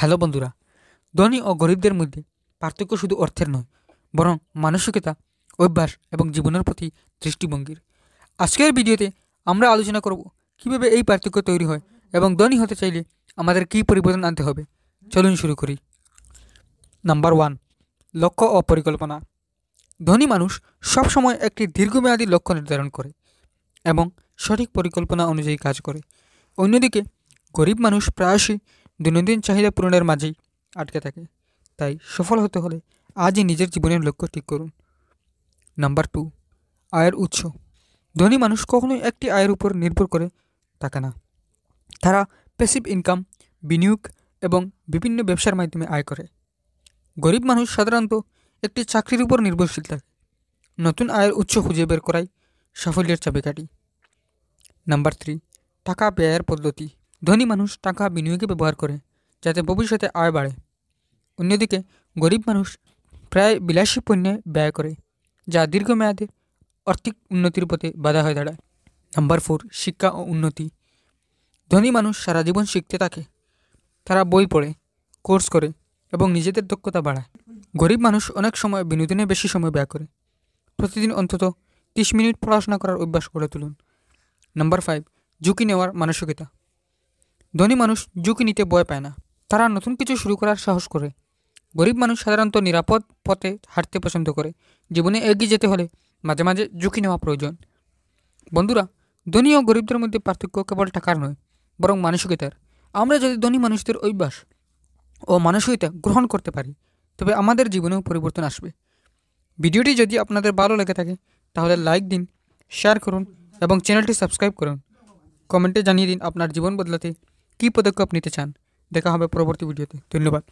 Hello বন্ধুরা, ধনী ও গরিবদের মধ্যে পার্থক্য শুধু অর্থের নয়, বরং মানসিকতা, অভ্যাস এবং জীবনের প্রতি দৃষ্টিভঙ্গির। আজকের ভিডিওতে আমরা আলোচনা করব কিভাবে এই পার্থক্য তৈরি হয় এবং ধনী হতে চাইলে আমাদের কী পরিবর্তন আনতে হবে। চলুন শুরু করি। নাম্বার ওয়ান, লক্ষ্য ও পরিকল্পনা। ধনী মানুষ সবসময় একটি দীর্ঘমেয়াদী লক্ষ্য নির্ধারণ করে এবং সঠিক পরিকল্পনা অনুযায়ী কাজ করে। অন্যদিকে গরিব মানুষ প্রায়শই দৈনন্দিন চাহিদা পূরণের মাঝেই আটকে থাকে। তাই সফল হতে হলে আজই নিজের জীবনের লক্ষ্য ঠিক করুন। নাম্বার টু, আয়ের উৎস। ধনী মানুষ কখনোই একটি আয়ের উপর নির্ভর করে থাকে না। তারা প্যাসিভ ইনকাম, বিনিয়োগ এবং বিভিন্ন ব্যবসার মাধ্যমে আয় করে। গরিব মানুষ সাধারণত একটি চাকরির উপর নির্ভরশীল থাকে। নতুন আয়ের উৎস খুঁজে বের করাই সাফল্যের চাবিকাঠি। নাম্বার থ্রি, টাকা ব্যয়ের পদ্ধতি। ধনী মানুষ টাকা বিনিয়োগে ব্যবহার করে যাতে ভবিষ্যতে আয় বাড়ে। অন্যদিকে গরিব মানুষ প্রায় বিলাসী পণ্যে ব্যয় করে, যা দীর্ঘমেয়াদে আর্থিক উন্নতির পথে বাধা হয়ে দাঁড়ায়। নাম্বার ফোর, শিক্ষা ও উন্নতি। ধনী মানুষ সারা জীবন শিখতে থাকে। তারা বই পড়ে, কোর্স করে এবং নিজেদের দক্ষতা বাড়ায়। গরিব মানুষ অনেক সময় বিনোদনে বেশি সময় ব্যয় করে। প্রতিদিন অন্তত 30 মিনিট পড়াশোনা করার অভ্যাস গড়ে তুলুন। নাম্বার ফাইভ, ঝুঁকি নেওয়ার মানসিকতা। ধনী মানুষ ঝুঁকি নিতে ভয় পায় না। তারা নতুন কিছু শুরু করার সাহস করে। গরিব মানুষ সাধারণত নিরাপদ পথে হাঁটতে পছন্দ করে। জীবনে এগিয়ে যেতে হলে মাঝে মাঝে ঝুঁকি নেওয়া প্রয়োজন। বন্ধুরা, ধনী ও গরিবদের মধ্যে পার্থক্য কেবল টাকার নয়, বরং মানসিকতার। আমরা যদি ধনী মানুষদের অভ্যাস ও মানসিকতা গ্রহণ করতে পারি, তবে আমাদের জীবনেও পরিবর্তন আসবে। ভিডিওটি যদি আপনাদের ভালো লেগে থাকে তাহলে লাইক দিন, শেয়ার করুন এবং চ্যানেলটি সাবস্ক্রাইব করুন। কমেন্টে জানিয়ে দিন আপনার জীবন বদলাতে কী পদক্ষেপ নিতে চান। দেখা হবে পরবর্তী ভিডিওতে। ধন্যবাদ।